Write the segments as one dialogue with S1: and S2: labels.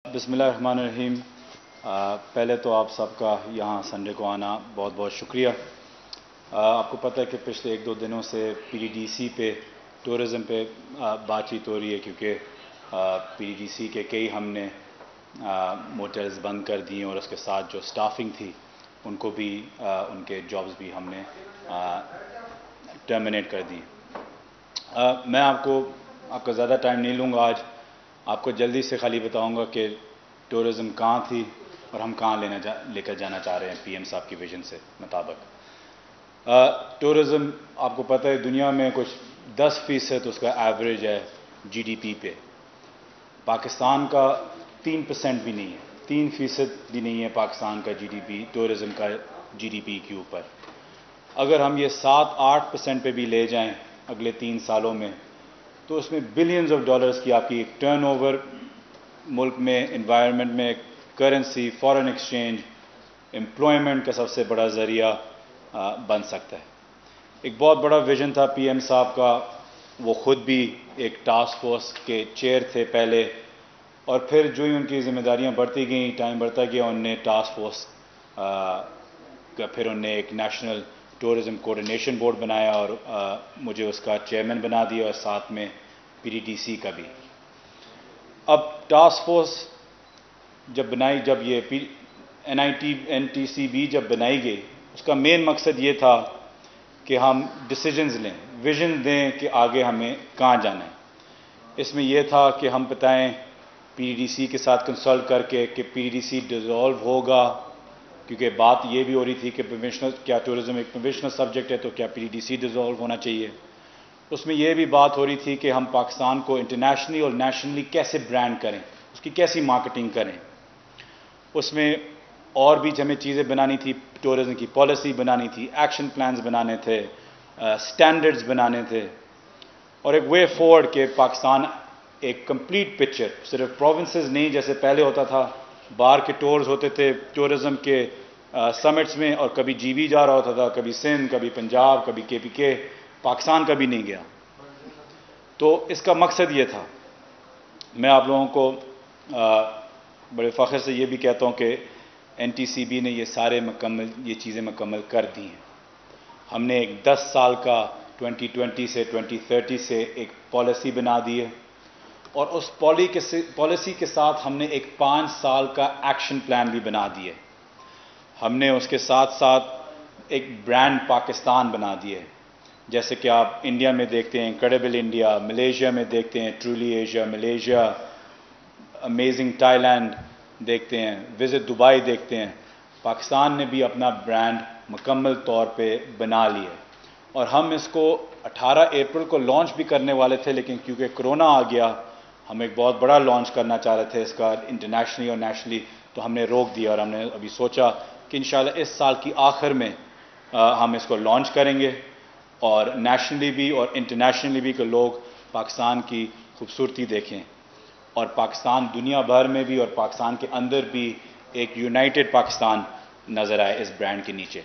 S1: بسم اللہ الرحمن الرحیم۔ پہلے تو آپ سب کا یہاں سنڈے کو آنا بہت بہت شکریہ۔ آپ کو پتہ ہے کہ پچھلے 1-2 دنوں سے پی ڈی ڈی سی پہ ٹورزم پہ بات چیت ہو رہی ہے، کیونکہ پی ڈی ڈی سی کے کئی ہم نے موٹلز بند کر دیے اور اس کے ساتھ جو سٹافنگ تھی ان کو بھی ان کے جابز بھی ہم نے ٹرمینیٹ کر دی۔ میں آپ کا زیادہ ٹائم نہیں لوں گا آج، آپ کو جلدی سے خالی بتاؤں گا کہ ٹورزم کہاں تھی اور ہم کہاں لے کر جانا چاہ رہے ہیں پی ایم صاحب کی ویژن سے مطابق۔ ٹورزم آپ کو پتہ ہے دنیا میں کچھ 10% اس کا ایوریج ہے جی ڈی پی پہ۔ پاکستان کا 3% بھی نہیں ہے، 3% بھی نہیں ہے پاکستان کا جی ڈی پی ٹورزم کا جی ڈی پی کے اوپر۔ اگر ہم یہ 7-8% پہ بھی لے جائیں اگلے 3 سالوں میں تو اس میں بلینز آف ڈالرز کی آپ کی ایک ٹرن اوور ملک میں، انوائرمنٹ میں، کرنسی، فارن ایکسچینج، امپلائمنٹ کا سب سے بڑا ذریعہ بن سکتا ہے۔ ایک بہت بڑا ویژن تھا پی ایم صاحب کا، وہ خود بھی ایک ٹاسک فورس کے چیئر تھے پہلے، اور پھر جو ہی ان کی ذمہ داریاں بڑھتی گئیں، ٹائم بڑھتا گیا، ان نے ٹاسک فورس کا پھر انہوں نے ایک نیشنل ٹورزم کوآرڈینیشن بورڈ بنایا اور مجھے اس کا چیئرمین بنا دیا، اور ساتھ میں پی ڈی ڈی سی کا بھی۔ اب ٹاسک فورس جب یہ این ٹی سی بی جب بنائی گئی، اس کا مین مقصد یہ تھا کہ ہم ڈیسیجنز لیں، ویژن دیں کہ آگے ہمیں کہاں جانا ہے۔ اس میں یہ تھا کہ ہم بتائیں پی ڈی ڈی سی کے ساتھ کنسلٹ کر کے کہ P D D C dissolve ہوگا، کیونکہ بات یہ بھی ہو رہی تھی کہ کیا ٹورزم ایک پروفیشنل سبجیکٹ ہے تو کیا P D D C dissolve ہونا چاہیے۔ اس میں یہ بھی بات ہو رہی تھی کہ ہم پاکستان کو انٹرنیشنلی اور نیشنلی کیسے برانڈ کریں، اس کی کیسی مارکیٹنگ کریں۔ اس میں اور بھی ہمیں چیزیں بنانی تھی، ٹورزم کی پالیسی بنانی تھی، ایکشن پلانز بنانے تھے، سٹینڈرڈز بنانے تھے، اور ایک وے فارورڈ کہ پاکستان ایک کمپلیٹ پکچر، صرف پروونسز نہیں جیسے پہلے ہوتا تھا، باہر کے ٹورز ہوتے تھے ٹورزم کے سمٹس میں، اور کبھی جی بی جا رہا ہوتا تھا، کبھی سندھ، کبھی پنجاب، کبھی کے پی کے، پاکستان کبھی نہیں گیا۔ تو اس کا مقصد یہ تھا۔ میں آپ لوگوں کو بڑے فخر سے یہ بھی کہتا ہوں کہ این ٹی سی بی نے یہ چیزیں مکمل کر دی ہیں۔ ہم نے ایک 10 سال کا 2020 سے 2030 سے ایک پالیسی بنا دی ہے، اور اس پالیسی کے ساتھ ہم نے ایک 5 سال کا ایکشن پلان بھی بنا دیا ہے۔ ہم نے اس کے ساتھ ساتھ ایک برانڈ پاکستان بنا دیا ہے، جیسے کہ آپ انڈیا میں دیکھتے ہیں انکریڈیبل انڈیا، ملیشیا میں دیکھتے ہیں truly Asia Malaysia, amazing Thailand دیکھتے ہیں، وزٹ دبئی دیکھتے ہیں۔ پاکستان نے بھی اپنا برانڈ مکمل طور پہ بنا لیا ہے، اور ہم اس کو 18 اپریل کو لانچ بھی کرنے والے تھے، لیکن کیونکہ کرونا آ گیا، ہم ایک بہت بڑا لانچ کرنا چاہ رہے تھے اس کا انٹرنیشنلی اور نیشنلی، تو ہم نے روک دیا، اور ہم نے ابھی سوچا کہ انشاءاللہ اس سال کی آخر میں ہم اس کو لانچ کریں گے، اور نیشنلی بھی اور انٹرنیشنلی بھی کہ لوگ پاکستان کی خوبصورتی دیکھیں، اور پاکستان دنیا بھر میں بھی اور پاکستان کے اندر بھی ایک یونائٹڈ پاکستان نظر آئے اس برانڈ کے نیچے۔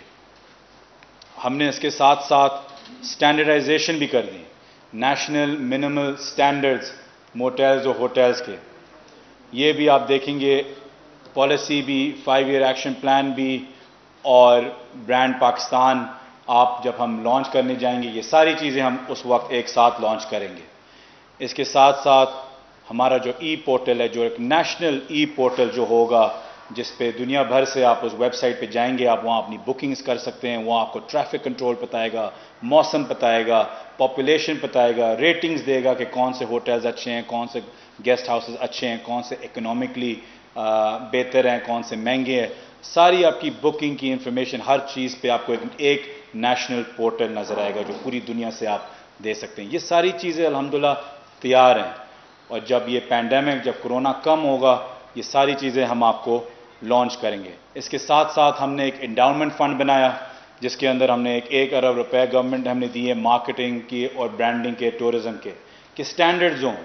S1: ہم نے اس کے ساتھ ساتھ سٹینڈرڈائزیشن بھی کر دی، نیشنل منیمل سٹینڈرڈز موٹلز اور ہوٹلز کے، یہ بھی آپ دیکھیں گے، پالیسی بھی، 5 ایئر ایکشن پلان بھی، اور برانڈ پاکستان آپ جب ہم لانچ کرنے جائیں گے، یہ ساری چیزیں ہم اس وقت ایک ساتھ لانچ کریں گے۔ اس کے ساتھ ساتھ ہمارا جو ای پورٹل ہے، جو ایک نیشنل ای پورٹل جو ہوگا، جس پہ دنیا بھر سے آپ اس ویب سائٹ پہ جائیں گے، آپ وہاں اپنی بکنگز کر سکتے ہیں، وہاں آپ کو ٹریفک کنٹرول بتائے گا، موسم بتائے گا، پاپولیشن بتائے گا، ریٹنگز دے گا کہ کون سے ہوٹلز اچھے ہیں، کون سے گیسٹ ہاؤسز اچھے ہیں، کون سے اکنامکلی بہتر ہیں، کون سے مہنگے ہیں، ساری آپ کی بکنگ کی انفارمیشن، ہر چیز پہ آپ کو ایک نیشنل پورٹل نظر آئے گا جو پوری دنیا سے آپ دے سکتے ہیں۔ یہ ساری چیزیں الحمدللہ تیار ہیں، اور جب یہ پینڈیمک، جب کرونا کم ہوگا، یہ ساری چیزیں ہم آپ کو لانچ کریں گے۔ اس کے ساتھ ساتھ ہم نے ایک انڈاؤمنٹ فنڈ بنایا، جس کے اندر ہم نے 1 ارب روپے گورنمنٹ ہم نے دیے مارکیٹنگ کی اور برانڈنگ کے، ٹورزم کے، کہ سٹینڈرڈز ہوں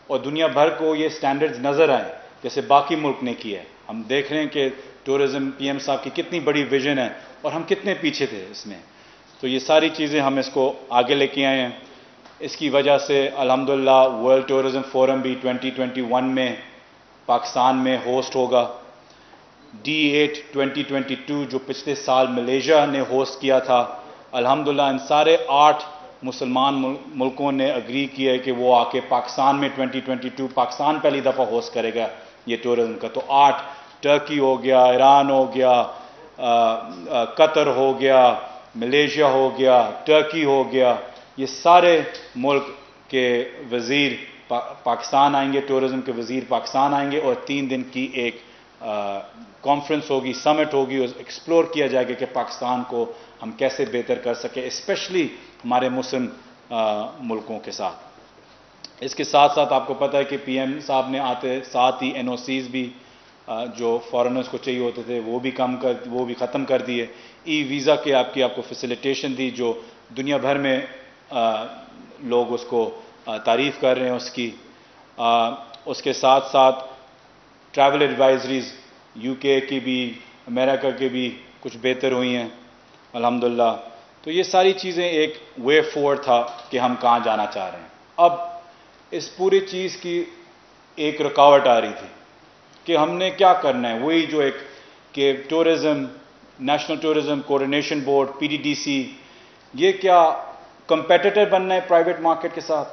S1: اور دنیا بھر کو یہ سٹینڈرڈز نظر آئیں جیسے باقی ملک نے کیا ہے۔ ہم دیکھ رہے ہیں کہ ٹورزم پی ایم صاحب کی کتنی بڑی ویژن ہے اور ہم کتنے پیچھے تھے اس میں، تو یہ ساری چیزیں ہم اس کو آگے لے کے آئے ہیں۔ اس کی وجہ سے الحمدللہ ورلڈ ٹورزم فورم بھی 2021 میں پاکستان میں ہوسٹ ہوگا. D8 2022 جو پچھلے سال ملیشیا نے ہوسٹ کیا تھا, الحمدللہ ان سارے 8 مسلمان ملکوں نے اگری کیا ہے کہ وہ آ کے پاکستان میں 2022 پاکستان پہلی دفعہ ہوسٹ کرے گا یہ ٹورزم کا. تو 8 ٹرکی ہو گیا, ایران ہو گیا, قطر ہو گیا, ملیشیا ہو گیا, ٹرکی ہو گیا, یہ سارے ملک کے وزیر پاکستان آئیں گے, ٹورزم کے وزیر پاکستان آئیں گے, اور 3 دن کی ایک کانفرنس ہوگی, سمٹ ہوگی, ایکسپلور کیا جائے گا کہ پاکستان کو ہم کیسے بہتر کر سکیں, اسپیشلی ہمارے مسلم ملکوں کے ساتھ. اس کے ساتھ ساتھ آپ کو پتہ ہے کہ پی ایم صاحب نے آتے ساتھ ہی NOCs بھی جو فارنرز کو چاہیے ہوتے تھے وہ بھی ختم کر دیے. ای ویزا کے آپ کو فیسیلیٹیشن دی, جو دنیا بھر میں لوگ اس کو تعریف کر رہے ہیں اس کی. اس کے ساتھ ساتھ ٹریول ایڈوائزریز UK کی بھی, امریکہ کے بھی کچھ بہتر ہوئی ہیں الحمدللہ. تو یہ ساری چیزیں ایک وے فورورڈ تھا کہ ہم کہاں جانا چاہ رہے ہیں. اب اس پوری چیز کی ایک رکاوٹ آ رہی تھی کہ ہم نے کیا کرنا ہے, وہی جو ایک کہ tourism, national tourism coordination board PTDC, یہ کیا کمپیٹیٹر بننا ہے پرائیویٹ مارکیٹ کے ساتھ,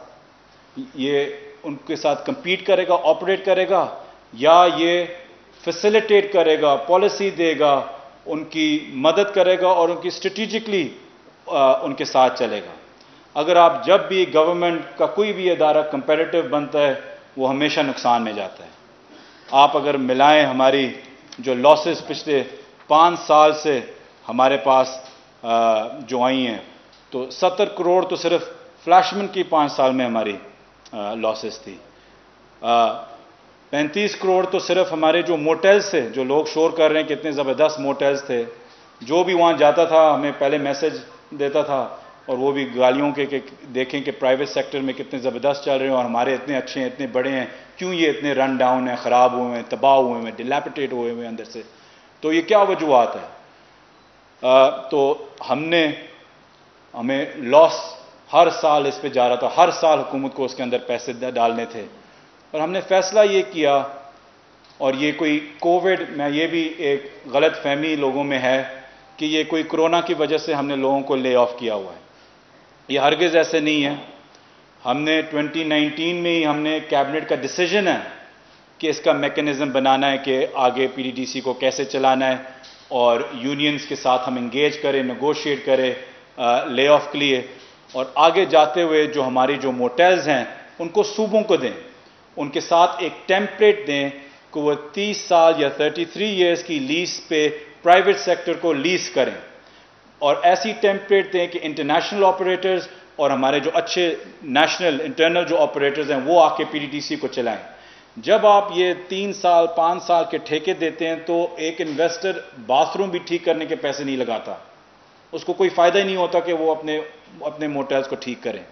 S1: یہ ان کے ساتھ کمپیٹ کرے گا, آپریٹ کرے گا, یا یہ فیسیلیٹیٹ کرے گا, پالیسی دے گا, ان کی مدد کرے گا اور ان کی اسٹریٹجکلی ان کے ساتھ چلے گا. اگر آپ جب بھی گورنمنٹ کا کوئی بھی ادارہ کمپیٹیٹو بنتا ہے وہ ہمیشہ نقصان میں جاتا ہے. آپ اگر ملائیں ہماری جو لاسز پچھلے 5 سال سے ہمارے پاس جو آئی ہیں, تو 70 کروڑ تو صرف فلیشمن کی 5 سال میں ہماری لاسز تھی. 35 کروڑ تو صرف ہمارے جو موٹیلز تھے, جو لوگ شور کر رہے ہیں کتنے زبردست موٹیلز تھے, جو بھی وہاں جاتا تھا ہمیں پہلے میسج دیتا تھا, اور وہ بھی گالیوں کے کہ دیکھیں کہ پرائیویٹ سیکٹر میں کتنے زبردست چل رہے ہیں اور ہمارے اتنے اچھے ہیں, اتنے بڑے ہیں, کیوں یہ اتنے رن ڈاؤن ہیں, خراب ہوئے ہیں, تباہ ہوئے ہیں, ڈیلیپٹیٹ ہوئے ہیں اندر سے. تو یہ کیا وجوہات ہے؟ تو ہمیں لاس ہر سال اس پہ جا رہا تھا, ہر سال حکومت کو اس کے اندر پیسے ڈالنے تھے, اور ہم نے فیصلہ یہ کیا, اور یہ کوئی کووڈ میں یہ بھی ایک غلط فہمی لوگوں میں ہے کہ یہ کوئی کرونا کی وجہ سے ہم نے لوگوں کو لے آف کیا ہوا ہے. یہ ہرگز ایسے نہیں ہے. ہم نے 2019 میں ہی ہم نے کیبنٹ کا ڈیسیجن ہے کہ اس کا میکنزم بنانا ہے کہ آگے PTDC کو کیسے چلانا ہے, اور یونینز کے ساتھ ہم انگیج کریں, نیگوشیٹ کریں لے آف کے لیے, اور آگے جاتے ہوئے جو ہماری جو موٹیلز ہیں ان کو صوبوں کو دیں, ان کے ساتھ ایک ٹیمپلیٹ دیں کہ وہ 30 سال یا 33 ایئرز کی لیز پہ پرائیویٹ سیکٹر کو لیز کریں, اور ایسی ٹیمپلیٹ دیں کہ انٹرنیشنل آپریٹرز اور ہمارے جو اچھے نیشنل انٹرنل جو آپریٹرز ہیں وہ آ کے PTDC کو چلائیں. جب آپ یہ 3 سال 5 سال کے ٹھیکے دیتے ہیں تو ایک انویسٹر باتھ روم بھی ٹھیک کرنے کے پیسے نہیں لگاتا, اس کو کوئی فائدہ ہی نہیں ہوتا کہ وہ اپنے موٹیلز کو ٹھیک کریں.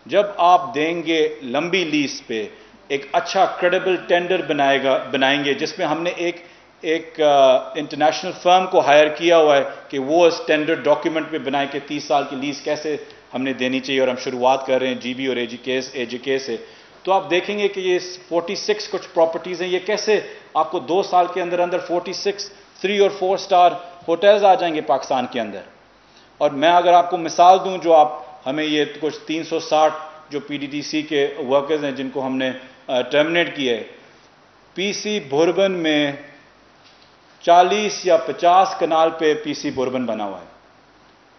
S1: جب آپ دیں گے لمبی لیز پہ, ایک اچھا کریڈیبل ٹینڈر بنائیں گے جس میں ہم نے ایک انٹرنیشنل فرم کو ہائر کیا ہوا ہے کہ وہ اس ٹینڈر ڈاکیومنٹ پہ بنائے کہ 30 سال کی لیز کیسے ہم نے دینی چاہیے, اور ہم شروعات کر رہے ہیں GB اور AJK سے. تو آپ دیکھیں گے کہ یہ 46 کچھ پراپرٹیز ہیں, یہ کیسے آپ کو 2 سال کے اندر 46 3 اور 4 سٹار ہوٹلز آ جائیں گے پاکستان کے اندر. اور میں اگر آپ کو مثال دوں, جو آپ ہمیں یہ کچھ 360 جو PTDC کے ورکرز ہیں جن کو ہم نے ٹرمینیٹ کیا ہے, PC بھوربن میں 40 یا 50 کنال پہ PC بھوربن بنا ہوا ہے.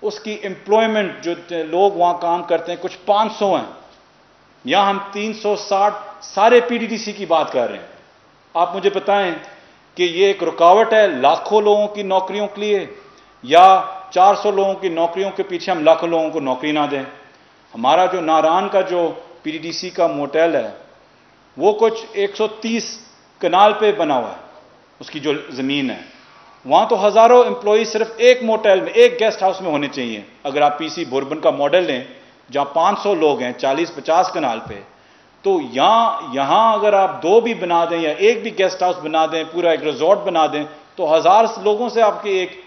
S1: اس کی امپلائمنٹ جو لوگ وہاں کام کرتے ہیں کچھ 500 ہیں, یہاں ہم 360 سارے PTDC کی بات کر رہے ہیں. آپ مجھے بتائیں کہ یہ ایک رکاوٹ ہے لاکھوں لوگوں کی نوکریوں کے لیے, یا 400 لوگوں کی نوکریوں کے پیچھے ہم لاکھوں لوگوں کو نوکری نہ دیں؟ ہمارا جو ناران کا جو PTDC کا موٹیل ہے وہ کچھ 130 کنال پہ بنا ہوا ہے, اس کی جو زمین ہے, وہاں تو ہزاروں امپلائی صرف ایک موٹیل میں, ایک گیسٹ ہاؤس میں ہونے چاہیے. اگر آپ PC بھوربن کا ماڈل لیں جہاں 500 لوگ ہیں 40-50 کنال پہ, تو یہاں اگر آپ 2 بھی بنا دیں یا ایک بھی گیسٹ ہاؤس بنا دیں, پورا ایک ریزورٹ بنا دیں, تو 1000 لوگوں سے آپ کی ایک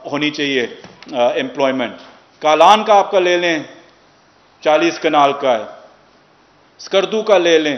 S1: ہونی چاہیے امپلائمنٹ. کالان کا آپ کا لے لیں 40 کنال کا ہے, اسکردو کا لے لیں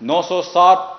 S1: 907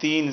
S1: 3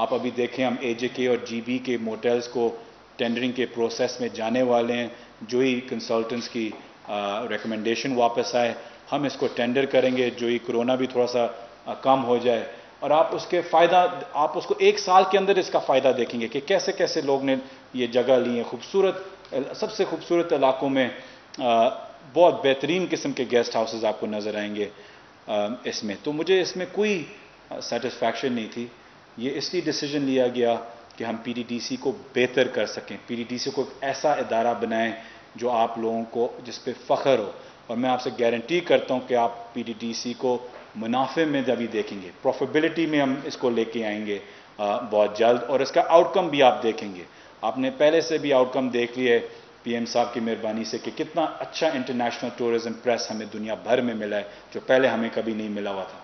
S1: آپ ابھی دیکھیں ہم AJK اور GB کے موٹلز کو ٹینڈرنگ کے پروسیس میں جانے والے ہیں. جو ہی کنسلٹنٹس کی ریکمنڈیشن واپس آئے ہم اس کو ٹینڈر کریں گے, جو ہی کرونا بھی تھوڑا سا کم ہو جائے, اور آپ اس کے فائدہ آپ اس کو 1 سال کے اندر اس کا فائدہ دیکھیں گے کہ کیسے کیسے لوگ نے یہ جگہ لی ہے. سب سے خوبصورت علاقوں میں بہت بہترین قسم کے گیسٹ ہاؤسز آپ کو نظر آئیں گے اس میں. تو مجھے اس میں کوئی سیٹسفیکشن نہیں تھی. یہ اس لیے ڈیسیجن لیا گیا کہ ہم PTDC کو بہتر کر سکیں, PTDC کو ایک ایسا ادارہ بنائیں جو آپ لوگوں کو جس پہ فخر ہو. اور میں آپ سے گارنٹی کرتا ہوں کہ آپ PTDC کو منافع میں جبھی دیکھیں گے, پروفیبلٹی میں ہم اس کو لے کے آئیں گے بہت جلد, اور اس کا آؤٹ کم بھی آپ دیکھیں گے. آپ نے پہلے سے بھی آؤٹ کم دیکھ لی ہے PM صاحب کی مہربانی سے کہ کتنا اچھا انٹرنیشنل ٹورزم پریس ہمیں دنیا بھر میں ملا ہے جو پہلے ہمیں کبھی نہیں ملا ہوا تھا.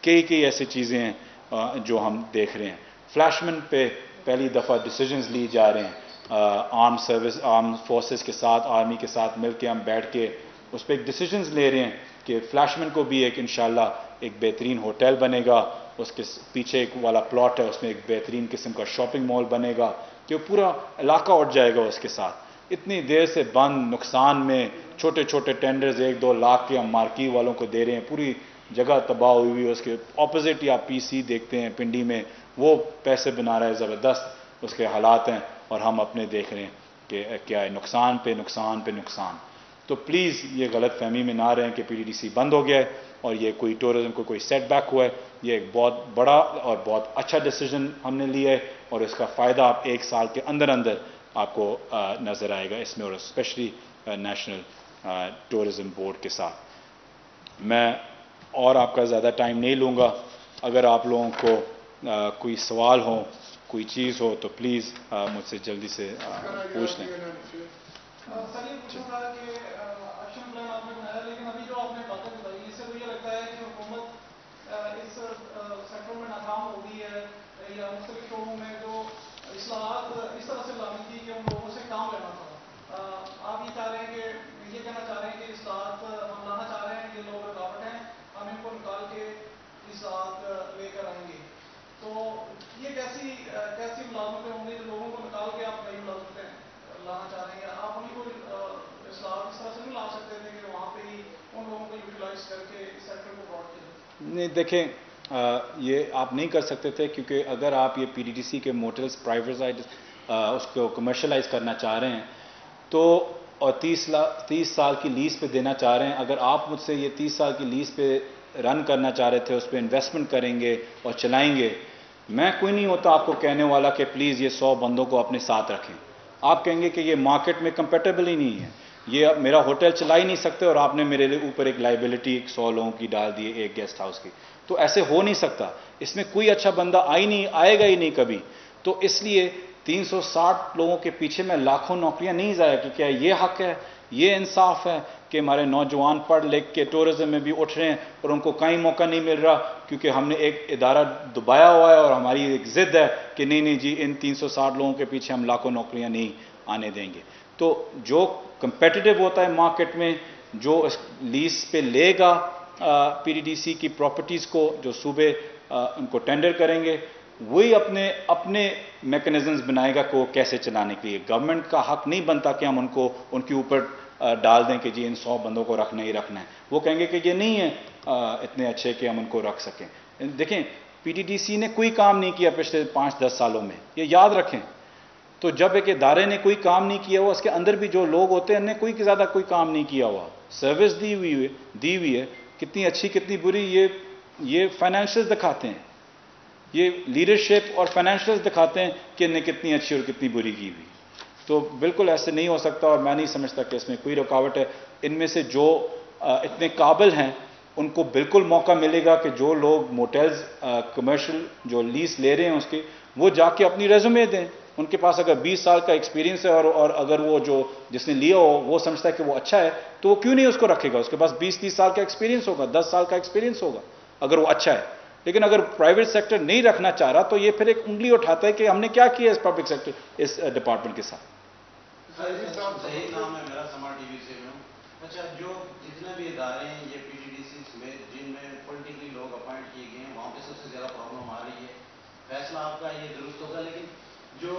S1: کئی ایسی چیزیں ہیں جو ہم دیکھ رہے ہیں. فلیشمن پہ پہلی دفعہ ڈیسیجنز لی جا رہے ہیں, آرم فورسز کے ساتھ, آرمی کے ساتھ مل کے ہم بیٹھ کے اس پہ ایک ڈیسیجنز لے رہے ہیں کہ فلیشمن کو بھی ایک انشاءاللہ ایک بہترین ہوٹل بنے گا, اس کے پیچھے ایک والا پلاٹ ہے اس میں ایک بہترین قسم کا شاپنگ مال بنے گا کہ پورا علاقہ اٹھ جائے گا اس کے ساتھ. اتنی دیر سے بند نقصان میں چھوٹے چھوٹے ٹینڈرز 1-2 لاکھ کے ہم مارکی والوں کو دے رہے ہیں, پوری جگہ تباہ ہوئی ہوئی. اس کے اپوزٹ ہی آپ PC دیکھتے ہیں پنڈی میں, وہ پیسے بنا رہا ہے, زبردست اس کے حالات ہیں, اور ہم اپنے دیکھ رہے ہیں کہ کیا ہے, نقصان پہ نقصان پہ نقصان. تو پلیز یہ غلط فہمی میں نہ رہیں کہ PTDC بند ہو گیا ہے اور یہ کوئی ٹورزم کو کوئی سیٹ بیک ہوا ہے. یہ ایک بہت بڑا اور بہت اچھا ڈیسیجن ہم نے لیا ہے, اور اس کا فائدہ آپ 1 سال کے اندر آپ کو نظر آئے گا اس میں, اور اسپیشلی نیشنل ٹورزم بورڈ کے ساتھ. میں اور آپ کا زیادہ ٹائم نہیں لوں گا. اگر آپ لوگوں کو کوئی سوال ہو, کوئی چیز ہو تو پلیز مجھ سے جلدی سے پوچھ لیں.
S2: سر یہ پوچھنا تھا کہ ایکشن پلان آپ نے بنایا, لیکن ابھی جو آپ نے باتیں بتائی اس سے مجھے لگتا ہے کہ حکومت اس سیکٹر میں ناکام ہو گئی ہے, یا مختلف شعبوں میں جو اصلاحات اس طرح سے لانی تھی کہ ان لوگوں سے کام لینا تھا. آپ یہ چاہ رہے ہیں کہ یہ کہنا چاہ رہے ہیں کہ اصلاحات ہم لانا چاہ رہے ہیں, یہ لوگ رکاوٹ ہیں, ہم ان کو نکال کے اصلاحات لے کر آئیں گے. تو یہ کیسی ملازمتیں ہوں گی جو لوگوں کو نکال کے آپ نئی ملازمتیں لانا چاہ رہے ہیں. آپ انہیں کو اصلاحات اس طرح سے نہیں لا سکتے تھے کہ وہاں پہ ہی ان لوگوں کو یوٹیلائز کر کے اس سیکٹر کو براڈ کیا جائے؟
S1: نہیں دیکھیں, یہ آپ نہیں کر سکتے تھے, کیونکہ اگر آپ یہ PTDC کے موٹلز پرائیویٹائز اس کو کمرشلائز کرنا چاہ رہے ہیں تو, اور 30 سال کی لیز پہ دینا چاہ رہے ہیں, اگر آپ مجھ سے یہ 30 سال کی لیز پہ رن کرنا چاہ رہے تھے, اس پہ انویسٹمنٹ کریں گے اور چلائیں گے, میں کوئی نہیں ہوتا آپ کو کہنے والا کہ پلیز یہ 100 بندوں کو اپنے ساتھ رکھیں. آپ کہیں گے کہ یہ مارکیٹ میں کمپیٹیبل ہی نہیں ہے, یہ میرا ہوٹل چلا ہی نہیں سکتے, اور آپ نے میرے اوپر ایک لائبلٹی 100 لوگوں کی ڈال دی ایک گیسٹ ہاؤس کی. تو ایسے ہو نہیں سکتا, اس میں کوئی اچھا بندہ آئے گا ہی نہیں کبھی. تو اس لیے 360 لوگوں کے پیچھے میں لاکھوں نوکریاں نہیں ضائع کی. کیا یہ حق ہے, یہ انصاف ہے کہ ہمارے نوجوان پڑھ لکھ کے ٹورزم میں بھی اٹھ رہے ہیں اور ان کو کہیں موقع نہیں مل رہا, کیونکہ ہم نے ایک ادارہ دبایا ہوا ہے اور ہماری ایک ضد ہے کہ نہیں جی ان 360 لوگوں کے پیچھے ہم لاکھوں نوکریاں نہیں آنے دیں گے. تو جو کمپیٹیٹیو ہوتا ہے مارکیٹ میں, جو لیز پہ لے گا PTDC کی پراپرٹیز کو, جو صوبے ان کو ٹینڈر کریں گے, وہی اپنے میکنزمز بنائے گا کہ وہ کیسے چلانے کے لیے. گورنمنٹ کا حق نہیں بنتا کہ ہم ان کے اوپر ڈال دیں کہ جی ان 100 بندوں کو رکھنا ہی رکھنا ہے. وہ کہیں گے کہ یہ نہیں ہے اتنے اچھے کہ ہم ان کو رکھ سکیں. دیکھیں PTDC نے کوئی کام نہیں کیا پچھلے 5-10 سالوں میں, یہ یاد رکھیں. تو جب ایک ادارے نے کوئی کام نہیں کیا ہوا, اس کے اندر بھی جو لوگ ہوتے ہیں انہیں کوئی کام نہیں کیا ہوا, سروس دی ہوئی ہے, کتنی اچھی کتنی بری یہ فائنینشیلز دکھاتے ہیں, یہ لیڈرشپ اور فائنینشیلز دکھاتے ہیں کہ انہیں کتنی اچھی اور کتنی بری کی ہوئی. تو بالکل ایسے نہیں ہو سکتا, اور میں نہیں سمجھتا کہ اس میں کوئی رکاوٹ ہے. ان میں سے جو اتنے قابل ہیں ان کو بالکل موقع ملے گا کہ جو لوگ موٹلز کمرشل جو لیز لے رہے ہیں اس کی, وہ جا کے اپنی ریزومے دیں. ان کے پاس اگر 20 سال کا ایکسپیرینس ہے اور اگر وہ جس نے لیا ہو وہ سمجھتا ہے کہ وہ اچھا ہے, تو وہ کیوں نہیں اس کو رکھے گا. اس کے پاس 20-30 سال کا ایکسپیرینس ہوگا, 10 سال کا ایکسپیرینس ہوگا اگر وہ اچھا ہے. لیکن اگر پرائیویٹ سیکٹر نہیں رکھنا چاہ رہا تو یہ پھر ایک انگلی اٹھاتا ہے کہ ہم نے کیا کیا اس پبلک سیکٹر اس ڈپارٹمنٹ کے ساتھ.
S3: صحیح نام ہے میرا, سما TV سے ہوں. اچھا, جو جتنے بھی ادارے ہیں یہ PTDC میں جن میں پولیٹیکلی لوگ اپوائنٹ کیے گئے ہیں, وہاں پہ سب سے زیادہ پرابلم آ رہی ہے فیصلہ آپ کا یہ درست ہوگا، لیکن جو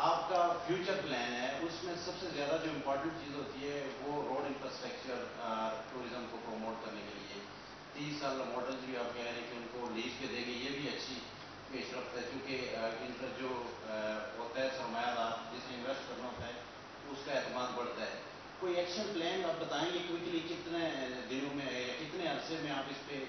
S3: آپ کا فیوچر پلان ہے اس میں سب سے زیادہ جو امپورٹنٹ چیز ہوتی ہے وہ روڈ انفراسٹرکچر ٹورزم کو پروموٹ کرنے کے لیے 30 سال ماڈلز بھی آپ کہہ رہے ہیں کہ ان کو لیز پہ دے گے، یہ بھی اچھی پیش رفت ہے، کیونکہ ان کا جو ہوتا ہے سرمایہ دار جس نے انویسٹ کرنا ہوتا ہے اس کا اعتماد بڑھتا ہے۔ کوئی ایکشن پلان آپ بتائیں گے کوئکلی کتنے دنوں میں یا کتنے عرصے میں آپ اس پہ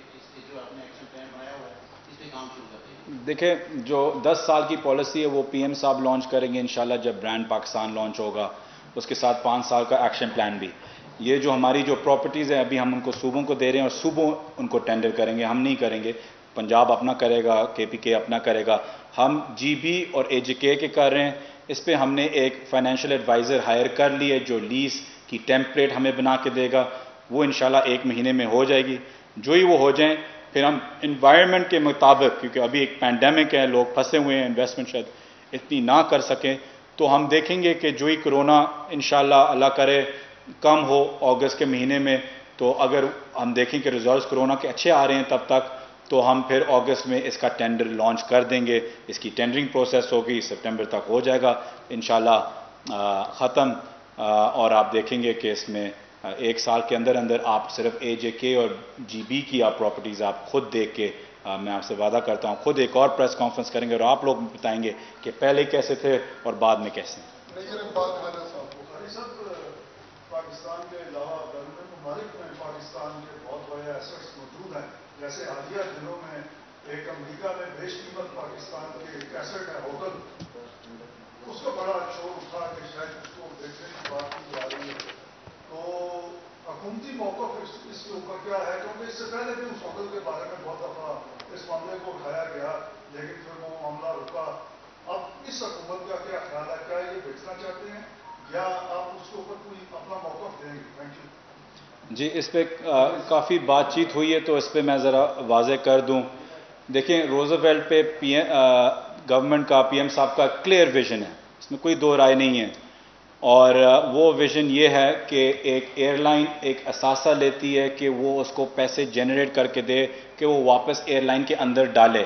S3: جو آپ نے ایکشن پلان بنایا ہوا ہے اس پہ کام شروع کرتے ہیں؟
S1: دیکھیں، جو 10 سال کی پالیسی ہے وہ پی ایم صاحب لانچ کریں گے انشاءاللہ جب برانڈ پاکستان لانچ ہوگا، اس کے ساتھ 5 سال کا ایکشن پلان بھی۔ یہ جو ہماری جو پراپرٹیز ہیں ابھی ہم ان کو صوبوں کو دے رہے ہیں اور صوبوں ان کو ٹینڈر کریں گے، ہم نہیں کریں گے، پنجاب اپنا کرے گا، کے پی کے اپنا کرے گا، ہم جی بی اور اے جے کے کر رہے ہیں۔ اس پہ ہم نے ایک فائنینشیل ایڈوائزر ہائر کر لی ہے جو لیز کی ٹیمپلیٹ ہمیں بنا کے دے گا، وہ انشاءاللہ 1 مہینے میں ہو جائے گی۔ جو ہی وہ ہو جائیں پھر ہم انوائرمنٹ کے مطابق، کیونکہ ابھی ایک پینڈیمک ہے، لوگ پھنسے ہوئے ہیں، انویسٹمنٹ شاید اتنی نہ کر سکیں، تو ہم دیکھیں گے کہ جو ہی کرونا انشاءاللہ اللہ کرے کم ہو اگست کے مہینے میں، تو اگر ہم دیکھیں کہ ریزلٹس کرونا کے اچھے آ رہے ہیں تب تک، تو ہم پھر اگست میں اس کا ٹینڈر لانچ کر دیں گے، اس کی ٹینڈرنگ پروسیس ہوگی، سپٹمبر تک ہو جائے گا انشاءاللہ ختم، اور آپ دیکھیں گے کہ اس میں 1 سال کے اندر اندر آپ صرف اے جے کے اور جی بی کی آپ پراپرٹیز آپ خود دیکھ کے، میں آپ سے وعدہ کرتا ہوں خود ایک اور پریس کانفرنس کریں گے اور آپ لوگ بتائیں گے کہ پہلے کیسے تھے اور بعد میں کیسے ہیں۔
S4: پاکستان کے علاوہ بیرون ممالک میں پاکستان کے بہت بڑے ایسٹس موجود ہیں، جیسے حالیہ دنوں میں ایک امریکہ میں بیش قیمت پاکستان کے ایک ایسٹ ہے ہوٹل، اس کا بڑا شور اٹھا کہ شاید اس کو بیچنے کی بات کی جا رہی ہے، تو حکومتی موقف اس کے اوپر کیا ہے؟ کیونکہ اس سے پہلے بھی اس ہوٹل کے بارے میں بہت دفعہ اس معاملے کو اٹھایا گیا لیکن پھر وہ معاملہ رکا۔ اب اس حکومت کا کیا خیال ہے؟ کیا یہ بیچنا چاہتے ہیں یا آپ اس کے اوپر کوئی اپنا موقف دیں گے؟ تھینک یو
S1: جی، اس پہ کافی بات چیت ہوئی ہے تو اس پہ میں ذرا واضح کر دوں۔ دیکھیں، روزویلٹ پہ گورنمنٹ کا پی ایم صاحب کا کلیئر ویژن ہے، اس میں کوئی دو رائے نہیں ہے، اور وہ ویژن یہ ہے کہ ایک ایئر لائن ایک اثاثہ لیتی ہے کہ وہ اس کو پیسے جنریٹ کر کے دے کہ وہ واپس ایئر لائن کے اندر ڈالے۔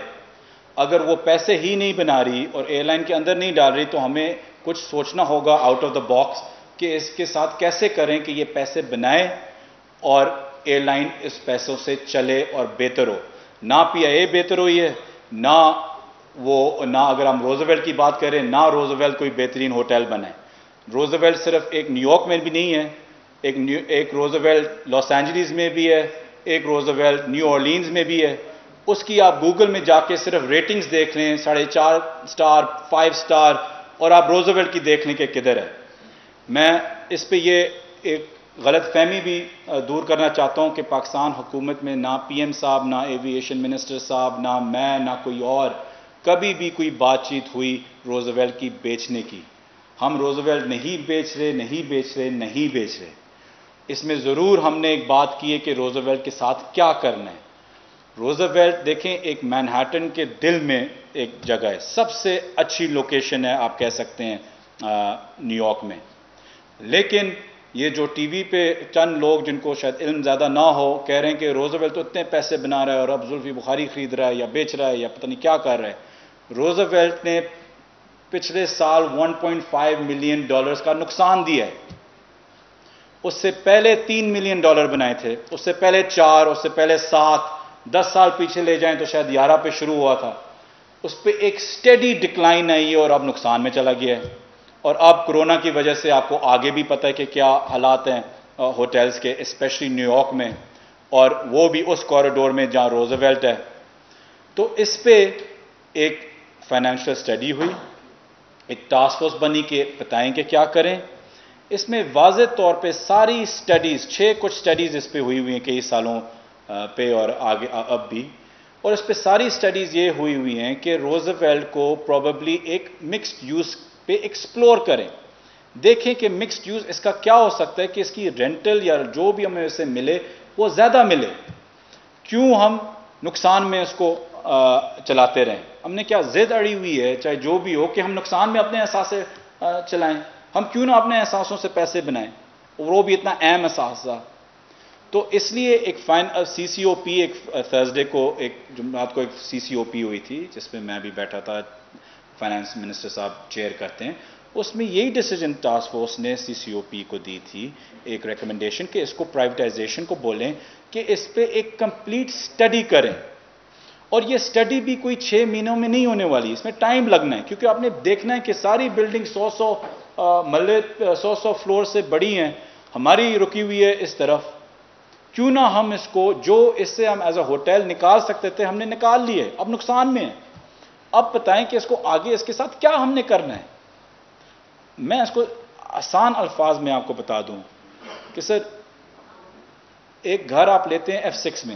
S1: اگر وہ پیسے ہی نہیں بنا رہی اور ایئر لائن کے اندر نہیں ڈال رہی تو ہمیں کچھ سوچنا ہوگا آؤٹ آف دا باکس کہ اس کے ساتھ کیسے کریں کہ یہ پیسے بنائے اور ایئر لائن اس پیسوں سے چلے اور بہتر ہو۔ نہ پی آئی اے بہتر ہوئی ہے، نہ اگر ہم روزویلٹ کی بات کریں، نہ روزویلٹ کوئی بہترین ہوٹل بنائے۔ روزویلٹ صرف ایک نیو یارک میں بھی نہیں ہے، ایک روزویلٹ لاس اینجلیس میں بھی ہے، ایک روزویلٹ نیو اورلینز میں بھی ہے۔ اس کی آپ گوگل میں جا کے صرف ریٹنگز دیکھ لیں، 4.5 سٹار، 5 سٹار، اور آپ روزویلٹ کی دیکھ لیں کہ کدھر ہے۔ میں اس پہ یہ ایک غلط فہمی بھی دور کرنا چاہتا ہوں کہ پاکستان حکومت میں نہ پی ایم صاحب، نہ ایویشن منسٹر صاحب، نہ میں، نہ کوئی اور کبھی بھی کوئی بات چیت ہوئی روزویلٹ کی بیچنے کی۔ ہم روزویلٹ نہیں بیچ رہے۔ اس میں ضرور ہم نے ایک بات کی ہے کہ روزویلٹ کے ساتھ کیا کرنا ہے۔ روزویلٹ دیکھیں ایک مینہٹن کے دل میں ایک جگہ ہے، سب سے اچھی لوکیشن ہے آپ کہہ سکتے ہیں نیو یارک میں، لیکن یہ جو ٹی وی پہ چند لوگ جن کو شاید علم زیادہ نہ ہو کہہ رہے ہیں کہ روزویلٹ تو اتنے پیسے بنا رہا ہے اور اب زلفی بخاری خرید رہا ہے یا بیچ رہا ہے یا پتہ نہیں کیا کر رہا ہے۔ روزویلٹ نے پچھلے سال $1.5 ملین کا نقصان دیا ہے۔ اس سے پہلے $3 ملین بنائے تھے، اس سے پہلے 4، اس سے پہلے 7، 10 سال پیچھے لے جائیں تو شاید 11 پہ شروع ہوا تھا۔ اس پہ ایک سٹیڈی ڈکلائن آئی ہے اور اب نقصان میں چلا گیا ہے، اور اب کرونا کی وجہ سے آپ کو آگے بھی پتہ ہے کہ کیا حالات ہیں ہوٹلز کے، اسپیشلی نیو یارک میں، اور وہ بھی اس کوریڈور میں جہاں روزویلٹ ہے۔ تو اس پہ ایک فائنینشیل اسٹڈی ہوئی، ایک ٹاسک فورس بنی کہ بتائیں کہ کیا کریں۔ اس میں واضح طور پہ ساری سٹڈیز، 6 کچھ سٹڈیز اس پہ ہوئی ہیں کئی سالوں پہ اور آگے اب بھی، اور اس پہ ساری سٹڈیز یہ ہوئی ہیں کہ روزویلٹ کو پروبیبلی ایک مکسڈ یوز پہ ایکسپلور کریں، دیکھیں کہ مکسڈ یوز اس کا کیا ہو سکتا ہے کہ اس کی رینٹل یا جو بھی ہمیں اسے ملے وہ زیادہ ملے، کیوں ہم نقصان میں اس کو چلاتے رہیں۔ ہم نے کیا ضد اڑی ہوئی ہے چاہے جو بھی ہو کہ ہم نقصان میں اپنے اثاثے چلائیں، ہم کیوں نہ اپنے اثاثوں سے پیسے بنائیں، اور وہ بھی اتنا اہم اثاثہ۔ تو اس لیے ایک CCOP ایک تھرسڈے کو ایک جمعرات کو ایک CCOP ہوئی تھی جس میں میں بھی بیٹھا تھا, فائنانس منسٹر صاحب چیئر کرتے ہیں. اس میں یہی ڈیسیجن ٹاسک فورس نے CCOP کو دی تھی, ایک ریکمنڈیشن کہ اس کو پرائیویٹائزیشن کو بولیں کہ اس پہ ایک کمپلیٹ سٹڈی کریں. اور یہ سٹڈی بھی کوئی 6 مہینوں میں نہیں ہونے والی, اس میں ٹائم لگنا ہے, کیونکہ آپ نے دیکھنا ہے کہ ساری بلڈنگ 100 ملے 100 فلور سے بڑی ہیں, ہماری رکی ہوئی ہے اس طرف. کیوں نہ ہم اس کو جو اس سے ہم ایز اے ہوٹل نکال سکتے تھے ہم نے نکال لیے, اب نقصان میں ہے. اب بتائیں کہ اس کو آگے اس کے ساتھ کیا ہم نے کرنا ہے. میں اس کو آسان الفاظ میں آپ کو بتا دوں کہ سر ایک گھر آپ لیتے ہیں F6 میں,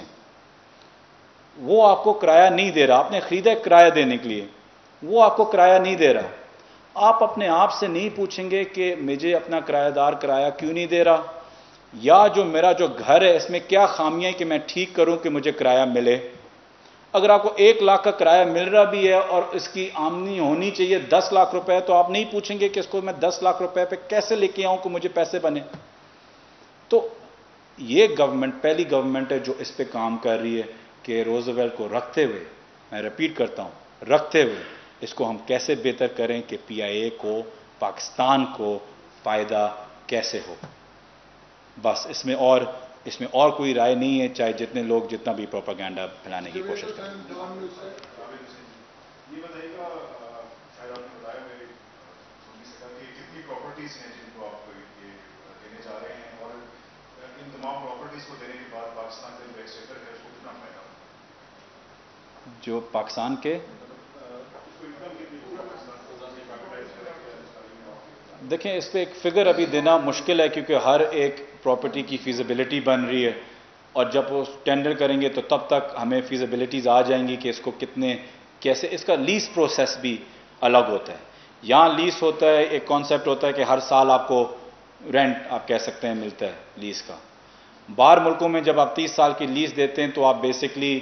S1: وہ آپ کو کرایہ نہیں دے رہا, آپ نے خریدا کرایہ دینے کے لیے, وہ آپ کو کرایہ نہیں دے رہا. آپ اپنے آپ سے نہیں پوچھیں گے کہ مجھے اپنا کرایہ دار کرایہ کیوں نہیں دے رہا, یا جو میرا جو گھر ہے اس میں کیا خامیاں ہیں کہ میں ٹھیک کروں کہ مجھے کرایہ ملے. اگر آپ کو 1 لاکھ کا کرایہ مل رہا بھی ہے اور اس کی آمدنی ہونی چاہیے 10 لاکھ روپے, تو آپ نہیں پوچھیں گے کہ اس کو میں 10 لاکھ روپے پہ کیسے لے کے آؤں کہ مجھے پیسے بنے. تو یہ گورنمنٹ پہلی گورنمنٹ ہے جو اس پہ کام کر رہی ہے کہ روزویلٹ کو رکھتے ہوئے, میں ریپیٹ کرتا ہوں, رکھتے ہوئے اس کو ہم کیسے بہتر کریں کہ PIA کو, پاکستان کو فائدہ کیسے ہو. بس اس میں اور کوئی رائے نہیں ہے, چاہے جتنے لوگ جتنا بھی پروپیگنڈا پھیلانے کی کوشش کریں.
S4: یہ بتائیے گا, شاید آپ نے بتایا میری سننے سے کہ کتنی پراپرٹیز ہیں جن کو آپ یہ دینے جا رہے ہیں, اور ان تمام پراپرٹیز کو دینے کے بعد پاکستان کا جو ایکسچیکر ہے اس کو کتنا فائدہ ہوگا؟
S1: جو پاکستان کے دیکھیں اس پہ ایک فگر ابھی دینا مشکل ہے, کیونکہ ہر ایک پراپرٹی کی فیزیبلٹی بن رہی ہے, اور جب وہ ٹینڈر کریں گے تو تب تک ہمیں فیزیبلٹیز آ جائیں گی کہ اس کو کتنے کیسے. اس کا لیز پروسیس بھی الگ ہوتا ہے. یہاں لیز ہوتا ہے, ایک کانسیپٹ ہوتا ہے کہ ہر سال آپ کو رینٹ آپ کہہ سکتے ہیں ملتا ہے لیز کا. باہر ملکوں میں جب آپ 30 سال کی لیز دیتے ہیں تو آپ بیسکلی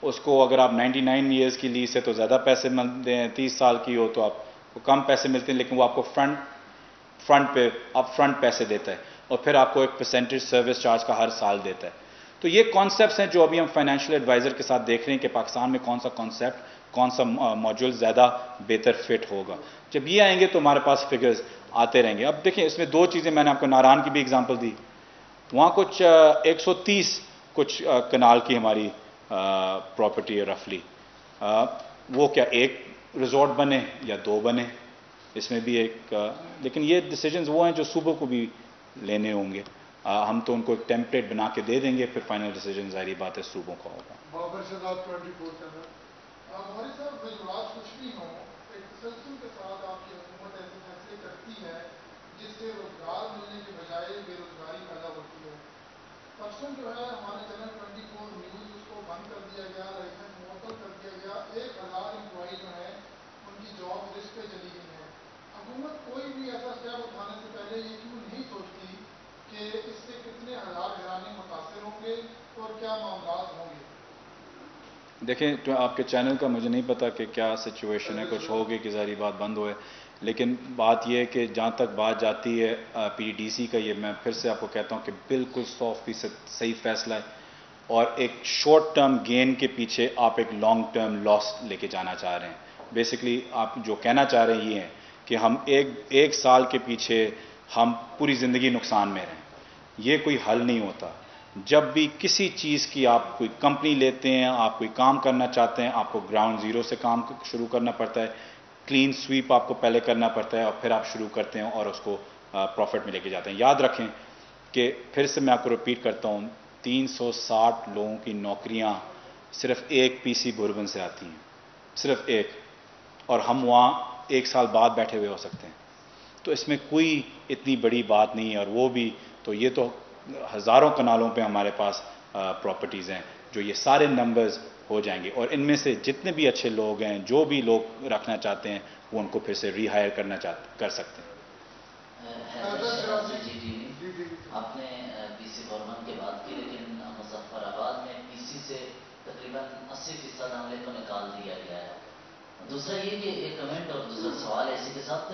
S1: اس کو, اگر آپ 99 ایئرز کی لیز ہے تو زیادہ پیسے ملتے ہیں, 30 سال کی ہو تو آپ کو کم پیسے ملتے ہیں, لیکن وہ آپ کو فرنٹ پہ آپ فرنٹ پیسے دیتا ہے, اور پھر آپ کو ایک پرسنٹیج سروس چارج کا ہر سال دیتا ہے. تو یہ کانسیپٹس ہیں جو ابھی ہم فائنینشیل ایڈوائزر کے ساتھ دیکھ رہے ہیں کہ پاکستان میں کون سا کانسیپٹ, کون سا ماڈیول زیادہ بہتر فٹ ہوگا. جب یہ آئیں گے تو ہمارے پاس فگرز آتے رہیں گے. اب دیکھیں اس میں 2 چیزیں میں نے آپ کو ناران کی بھی اگزامپل دی, وہاں کچھ 130 کچھ کنال کی ہماری پراپرٹی ہے رفلی. وہ کیا ایک ریزورٹ بنے یا 2 بنے, اس میں بھی ایک لیکن یہ ڈیسیجنز وہ ہیں جو صوبوں کو بھی لینے ہوں گے. ہم تو ان کو ایک ٹیمپلیٹ بنا کے دے دیں گے, پھر فائنل ڈیسیجن ظاہری بات ہے صوبوں کا ہوگا.
S5: بابر شہزاد 24 چینل. ہماری صاحب مجموعات کچھ بھی ہوں, ایک تسلسل کے ساتھ آپ کی حکومت ایسے فیصلے کرتی ہے جس سے روزگار ملنے کے بجائے بے روزگاری پیدا ہوتی ہے. پرسوں جو ہے ہمارے چینل 24 نیوز اس کو بند کر دیا گیا, لائسنس معطل کر دیا گیا. 1000 امپلائی جو ہیں ان کی جاب رسک پہ چلی گئی ہیں. حکومت کوئی بھی ایسا اسٹیپ اٹھانے سے پہلے یہ کیوں نہیں سوچتی کہ اس سے کتنے ہزار گھرانے متاثر ہوں گے اور کیا معاملات ہوں گے؟
S1: دیکھیں تو آپ کے چینل کا مجھے نہیں پتا کہ کیا سچویشن ہے, کچھ ہوگی کہ ظاہری بات بند ہوئے, لیکن بات یہ ہے کہ جہاں تک بات جاتی ہے PDDC کا, یہ میں پھر سے آپ کو کہتا ہوں کہ بالکل 100% صحیح فیصلہ ہے, اور ایک شارٹ ٹرم گین کے پیچھے آپ ایک لانگ ٹرم لاس لے کے جانا چاہ رہے ہیں. بیسکلی آپ جو کہنا چاہ رہے ہیں یہ ہے کہ ہم ایک سال کے پیچھے ہم پوری زندگی نقصان میں رہیں. یہ کوئی حل نہیں ہوتا. جب بھی کسی چیز کی آپ کوئی کمپنی لیتے ہیں, آپ کوئی کام کرنا چاہتے ہیں, آپ کو گراؤنڈ زیرو سے کام شروع کرنا پڑتا ہے, کلین سویپ آپ کو پہلے کرنا پڑتا ہے, اور پھر آپ شروع کرتے ہیں اور اس کو پروفٹ میں لے کے جاتے ہیں. یاد رکھیں کہ پھر سے میں آپ کو ریپیٹ کرتا ہوں, 360 لوگوں کی نوکریاں صرف ایک PC بوربن سے آتی ہیں, صرف ایک, اور ہم وہاں 1 سال بعد بیٹھے ہوئے ہو سکتے ہیں. تو اس میں کوئی اتنی بڑی بات نہیں ہے, اور وہ بھی تو یہ تو ہزاروں کنالوں پہ ہمارے پاس پراپرٹیز ہیں جو یہ سارے نمبرز ہو جائیں گے, اور ان میں سے جتنے بھی اچھے لوگ ہیں جو بھی لوگ رکھنا چاہتے ہیں وہ ان کو پھر سے ری ہائر کر سکتے ہیں.
S6: آپ نے PC گورنمنٹ کی بات کی, لیکن مظفر آباد میں PC سے تقریباً 80% عملے کو نکال دیا گیا ہے. دوسرا یہ کہ ایک کمنٹ اور دوسرا سوال ہے اسی کے ساتھ,